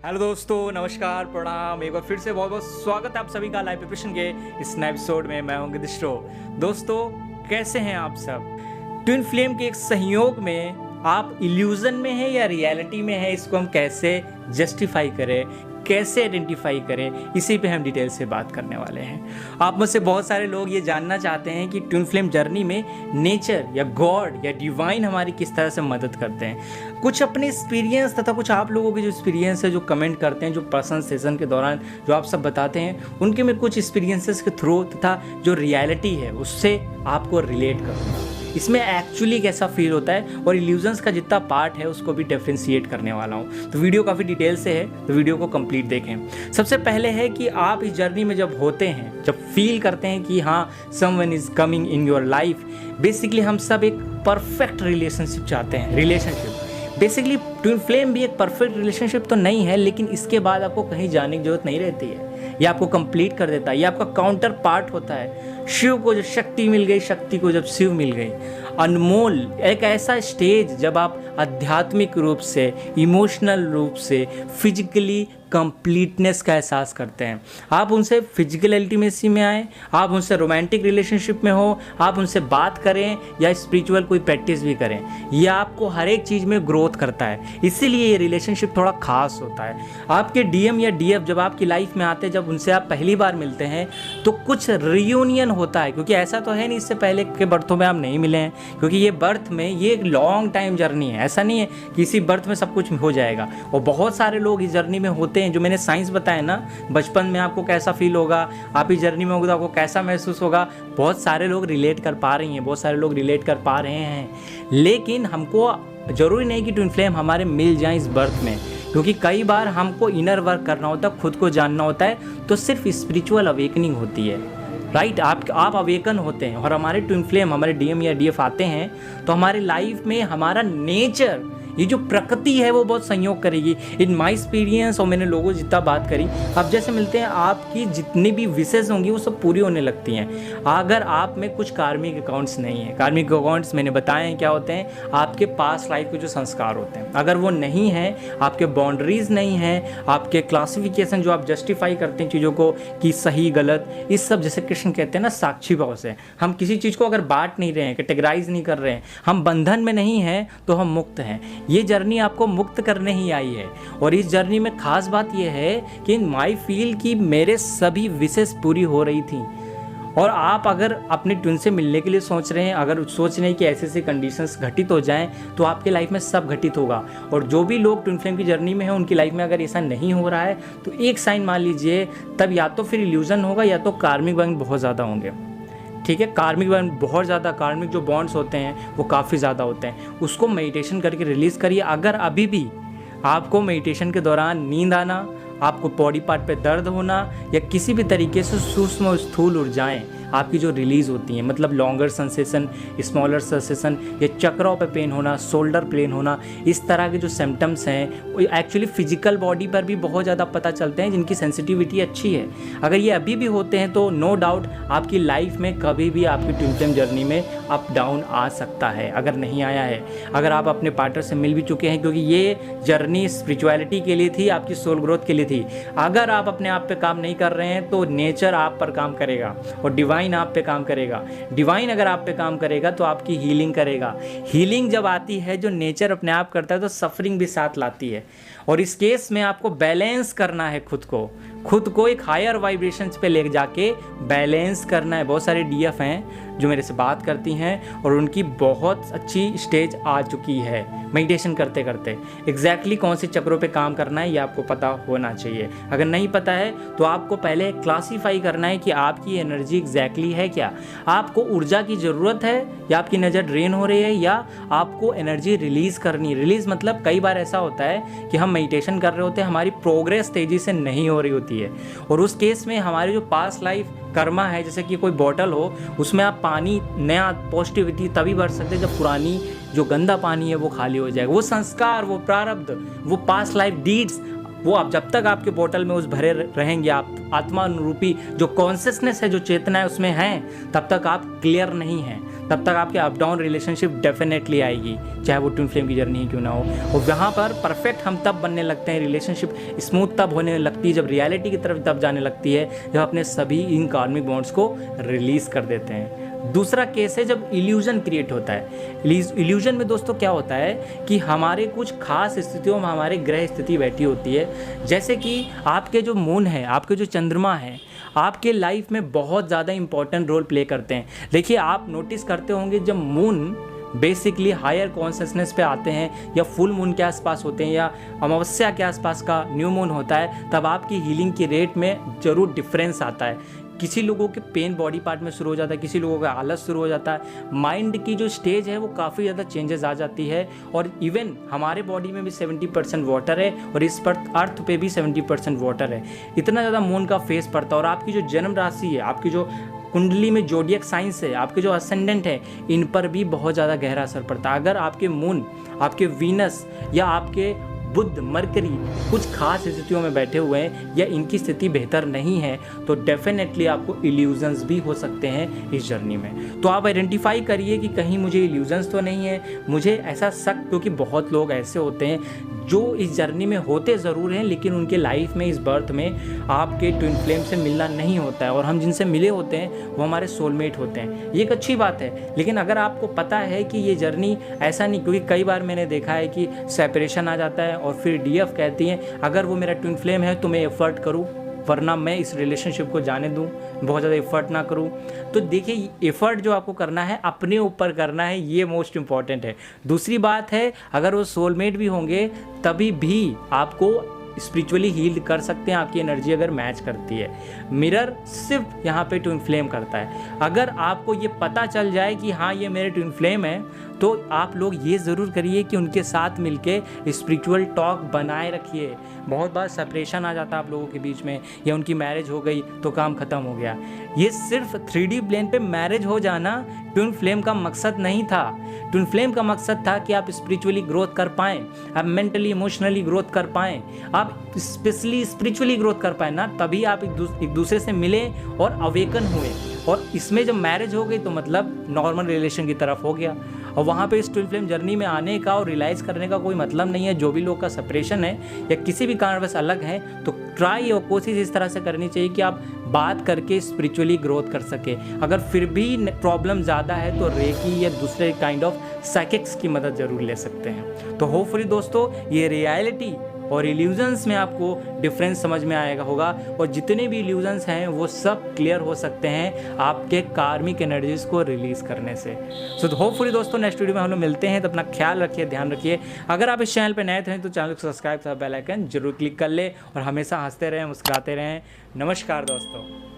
Hello दोस्तों, नमस्कार, प्रणाम। एक बार फिर से बहुत बहुत स्वागत है आप सभी का लाइव प्रिपरेशन के इस नए एपिसोड में। मैं हूं गिदिश्रो। दोस्तों, कैसे हैं आप सब? ट्विन फ्लेम के एक सहयोग में आप इल्यूजन में है या रियलिटी में है, इसको हम कैसे जस्टिफाई करें, कैसे आइडेंटिफाई करें, इसी पे हम डिटेल से बात करने वाले हैं। आप में से बहुत सारे लोग ये जानना चाहते हैं कि ट्विन फ्लेम जर्नी में नेचर या गॉड या डिवाइन हमारी किस तरह से मदद करते हैं। कुछ अपने एक्सपीरियंस तथा कुछ आप लोगों के जो एक्सपीरियंस है, जो कमेंट करते हैं, जो पर्सनल सेशन के दौरान जो आप सब बताते हैं, उनके मैं कुछ एक्सपीरियंसेस के थ्रू तथा जो रियलिटी है उससे आपको रिलेट करूँगा। इसमें एक्चुअली कैसा फील होता है और इल्यूजन्स का जितना पार्ट है उसको भी डिफरेंशिएट करने वाला हूँ। तो वीडियो काफ़ी डिटेल से है, तो वीडियो को कंप्लीट देखें। सबसे पहले है कि आप इस जर्नी में जब होते हैं, जब फील करते हैं कि हाँ someone is coming in your life, basically हम सब एक परफेक्ट रिलेशनशिप चाहते हैं। बेसिकली ट्विन फ्लेम भी एक परफेक्ट रिलेशनशिप तो नहीं है, लेकिन इसके बाद आपको कहीं जाने की जरूरत नहीं रहती है। ये आपको कंप्लीट कर देता है, ये आपका काउंटर पार्ट होता है। शिव को जब शक्ति मिल गई, शक्ति को जब शिव मिल गई, अनमोल एक ऐसा स्टेज जब आप आध्यात्मिक रूप से, इमोशनल रूप से, फिजिकली कंप्लीटनेस का एहसास करते हैं। आप उनसे फिजिकल अल्टीमेसी में आए, आप उनसे रोमांटिक रिलेशनशिप में हो, आप उनसे बात करें या स्पिरिचुअल कोई प्रैक्टिस भी करें, ये आपको हर एक चीज़ में ग्रोथ करता है। इसीलिए ये रिलेशनशिप थोड़ा खास होता है। आपके डीएम या डीएफ जब आपकी लाइफ में आते हैं, जब उनसे आप पहली बार मिलते हैं, तो कुछ रियूनियन होता है। क्योंकि ऐसा तो है नहीं इससे पहले के बर्थों में आप नहीं मिले हैं, क्योंकि ये बर्थ में ये एक लॉन्ग टाइम जर्नी है। ऐसा नहीं है कि इसी बर्थ में सब कुछ हो जाएगा। और बहुत सारे लोग इस जर्नी में होते हैं, जो मैंने साइंस बताया ना, बचपन में आपको कैसा फील होगा, आप इस जर्नी में होगा तो आपको कैसा महसूस होगा। बहुत सारे लोग रिलेट कर पा रही हैं, बहुत सारे लोग रिलेट कर पा रहे हैं। लेकिन हमको ज़रूरी नहीं कि ट्विन फ्लेम हमारे मिल जाएं इस बर्थ में, क्योंकि कई बार हमको इनर वर्क करना होता है, खुद को जानना होता है, तो सिर्फ स्पिरिचुअल अवेकनिंग होती है। राइट, आप अवेकन होते हैं और हमारे ट्विन फ्लेम, हमारे डीएम या डीएफ आते हैं तो हमारी लाइफ में हमारा नेचर, ये जो प्रकृति है वो बहुत संयोग करेगी। इन माई एक्सपीरियंस, और मैंने लोगों जितना बात करी, आप जैसे मिलते हैं आपकी जितनी भी विशेष होंगी वो सब पूरी होने लगती हैं, अगर आप में कुछ कार्मिक अकाउंट्स नहीं है। कार्मिक अकाउंट्स मैंने बताए हैं क्या होते हैं, आपके पास्ट लाइफ के जो संस्कार होते हैं, अगर वो नहीं है, आपके बाउंड्रीज नहीं है, आपके क्लासिफिकेशन जो आप जस्टिफाई करते हैं चीज़ों को कि सही गलत, इस सब जैसे कृष्ण कहते हैं ना, साक्षी भाव से हम किसी चीज़ को अगर बांट नहीं रहे हैं, कैटेगराइज नहीं कर रहे हैं, हम बंधन में नहीं हैं, तो हम मुक्त हैं। ये जर्नी आपको मुक्त करने ही आई है। और इस जर्नी में खास बात यह है कि माई फील कि मेरे सभी विशेष पूरी हो रही थी। और आप अगर अपने ट्विन से मिलने के लिए सोच रहे हैं, अगर सोच रहे हैं कि ऐसे ऐसे कंडीशंस घटित हो जाएं, तो आपके लाइफ में सब घटित होगा। और जो भी लोग ट्विन फ्लेम की जर्नी में हैं, उनकी लाइफ में अगर ऐसा नहीं हो रहा है, तो एक साइन मान लीजिए, तब या तो फिर इल्यूजन होगा या तो कार्मिक बंध बहुत ज़्यादा होंगे। ठीक है, कार्मिक बॉन्ड बहुत ज़्यादा, कार्मिक जो बॉन्ड्स होते हैं वो काफ़ी ज़्यादा होते हैं। उसको मेडिटेशन करके रिलीज़ करिए। अगर अभी भी आपको मेडिटेशन के दौरान नींद आना, आपको बॉडी पार्ट पे दर्द होना, या किसी भी तरीके से सूक्ष्म स्थूल ऊर्जाएं आपकी जो रिलीज़ होती हैं, मतलब लॉन्गर सेंसेशन, स्मॉलर सेंसेशन, या चक्रों पे पेन होना, शोल्डर पेन होना, इस तरह के जो सिम्टम्स हैं वो एक्चुअली फिजिकल बॉडी पर भी बहुत ज़्यादा पता चलते हैं, जिनकी सेंसिटिविटी अच्छी है। अगर ये अभी भी होते हैं तो नो डाउट आपकी लाइफ में कभी भी आपकी ट्विन फ्लेम जर्नी में अप डाउन आ सकता है। अगर नहीं आया है, अगर आप अपने पार्टनर से मिल भी चुके हैं, क्योंकि ये जर्नी स्पिरिचुअलिटी के लिए थी, आपकी सोल ग्रोथ के लिए थी। अगर आप अपने आप पे काम नहीं कर रहे हैं तो नेचर आप पर काम करेगा और डिवाइन आप पे काम करेगा। डिवाइन अगर आप पे काम करेगा तो आपकी हीलिंग करेगा। हीलिंग जब आती है, जो नेचर अपने आप करता है, तो सफरिंग भी साथ लाती है। और इस केस में आपको बैलेंस करना है खुद को एक हायर वाइब्रेशंस पे ले जाके बैलेंस करना है। बहुत सारे डीएफ हैं जो मेरे से बात करती हैं और उनकी बहुत अच्छी स्टेज आ चुकी है मेडिटेशन करते करते। एग्जैक्टली कौन से चक्रों पे काम करना है ये आपको पता होना चाहिए। अगर नहीं पता है तो आपको पहले क्लासीफाई करना है कि आपकी एनर्जी एग्जैक्टली है क्या। आपको ऊर्जा की ज़रूरत है, या आपकी नज़र ड्रेन हो रही है, या आपको एनर्जी रिलीज़ करनी है। रिलीज़ मतलब कई बार ऐसा होता है कि हम मेडिटेशन कर रहे होते हैं, हमारी प्रोग्रेस तेज़ी से नहीं हो रही होती है, और उस केस में हमारी जो पास्ट लाइफ कर्मा है, जैसे कि कोई बॉटल हो, उसमें आप पानी नया पॉजिटिविटी तभी भर सकते हैं जब पुरानी जो गंदा पानी है वो खाली हो जाएगा। वो संस्कार, वो प्रारब्ध, वो पास्ट लाइफ डीड्स वो आप जब तक आपके बोतल में उस भरे रहेंगे, आप आत्मा अनुरूपी जो कॉन्शियसनेस है, जो चेतना है उसमें हैं, तब तक आप क्लियर नहीं हैं, तब तक आपके अप डाउन रिलेशनशिप डेफिनेटली आएगी, चाहे वो ट्विन फ्लेम की जर्नी ही क्यों ना हो। और वहाँ पर परफेक्ट हम तब बनने लगते हैं, रिलेशनशिप स्मूथ तब होने लगती है जब रियलिटी की तरफ तब जाने लगती है, जब अपने सभी इन कार्मिक बॉन्ड्स को रिलीज़ कर देते हैं। दूसरा केस है जब इल्यूजन क्रिएट होता है। इल्यूजन में दोस्तों क्या होता है कि हमारे कुछ खास स्थितियों में हमारे ग्रह स्थिति बैठी होती है, जैसे कि आपके जो मून है, आपके जो चंद्रमा है, आपके लाइफ में बहुत ज़्यादा इंपॉर्टेंट रोल प्ले करते हैं। देखिए, आप नोटिस करते होंगे जब मून बेसिकली हायर कॉन्शियसनेस पे आते हैं या फुल मून के आसपास होते हैं या अमावस्या के आसपास का न्यू मून होता है, तब आपकी हीलिंग की रेट में ज़रूर डिफरेंस आता है। किसी लोगों के पेन बॉडी पार्ट में शुरू हो जाता है, किसी लोगों का आलस शुरू हो जाता है, माइंड की जो स्टेज है वो काफ़ी ज़्यादा चेंजेस आ जाती है। और इवन हमारे बॉडी में भी 70% वाटर है और इस पर अर्थ पे भी 70% वाटर है। इतना ज़्यादा मून का फेस पड़ता है। और आपकी जो जन्म राशि है, आपकी जो कुंडली में जोडियक साइंस है, आपके जो असेंडेंट है, इन पर भी बहुत ज़्यादा गहरा असर पड़ता है। अगर आपके मून, आपके वीनस या आपके बुध, मरकरी कुछ खास स्थितियों में बैठे हुए हैं या इनकी स्थिति बेहतर नहीं है, तो डेफिनेटली आपको इल्यूजन्स भी हो सकते हैं इस जर्नी में। तो आप आइडेंटिफाई करिए कि कहीं मुझे इल्यूजन्स तो नहीं है, मुझे ऐसा शक, क्योंकि बहुत लोग ऐसे होते हैं जो इस जर्नी में होते ज़रूर हैं लेकिन उनके लाइफ में इस बर्थ में आपके ट्विन फ्लेम से मिलना नहीं होता है, और हम जिनसे मिले होते हैं वो हमारे सोलमेट होते हैं। ये एक अच्छी बात है। लेकिन अगर आपको पता है कि ये जर्नी ऐसा नहीं, क्योंकि कई बार मैंने देखा है कि सेपरेशन आ जाता है और फिर डीएफ कहती हैं अगर वो मेरा ट्विन फ्लेम है तो मैं एफर्ट करूँ, वरना मैं इस रिलेशनशिप को जाने दूं, बहुत ज़्यादा एफर्ट ना करूं। तो देखिए, एफर्ट जो आपको करना है अपने ऊपर करना है, ये मोस्ट इंपॉर्टेंट है। दूसरी बात है, अगर वो सोलमेट भी होंगे तभी भी आपको स्पिरिचुअली हील कर सकते हैं, आपकी एनर्जी अगर मैच करती है। मिरर सिर्फ यहाँ पे ट्विन फ्लेम करता है। अगर आपको ये पता चल जाए कि हाँ ये मेरे ट्विन फ्लेम है, तो आप लोग ये ज़रूर करिए कि उनके साथ मिलके स्पिरिचुअल टॉक बनाए रखिए। बहुत बार सेपरेशन आ जाता है आप लोगों के बीच में, या उनकी मैरिज हो गई तो काम ख़त्म हो गया। ये सिर्फ 3D प्लेन पे मैरिज हो जाना ट्विन फ्लेम का मकसद नहीं था। ट्विन फ्लेम का मकसद था कि आप स्पिरिचुअली ग्रोथ कर पाएँ, आप मेंटली इमोशनली ग्रोथ कर पाएँ, आप स्पेशली स्पिरिचुअली ग्रोथ कर पाएँ ना, तभी आप एक दूसरे से मिले और अवेकन हुए। और इसमें जब मैरिज हो गई तो मतलब नॉर्मल रिलेशन की तरफ हो गया। और वहाँ पे इस ट्विन फ्लेम जर्नी में आने का और रियलाइज़ करने का कोई मतलब नहीं है। जो भी लोग का सेपरेशन है या किसी भी कारणवश अलग है, तो ट्राई और कोशिश इस तरह से करनी चाहिए कि आप बात करके स्पिरिचुअली ग्रोथ कर सके। अगर फिर भी प्रॉब्लम ज़्यादा है तो रेकी या दूसरे काइंड ऑफ साइकिक्स की मदद ज़रूर ले सकते हैं। तो होपफुली दोस्तों ये रियलिटी और इल्यूजन्स में आपको डिफरेंस समझ में आएगा होगा, और जितने भी इल्यूजन्स हैं वो सब क्लियर हो सकते हैं आपके कार्मिक एनर्जीज को रिलीज़ करने से। सो होपफुली दोस्तों नेक्स्ट वीडियो में हम लोग मिलते हैं। तो अपना ख्याल रखिए, ध्यान रखिए। अगर आप इस चैनल पर नए थे तो चैनल को सब्सक्राइब, बेल आइकन जरूर क्लिक कर ले और हमेशा हंसते रहें, मुस्कुराते रहें। नमस्कार दोस्तों।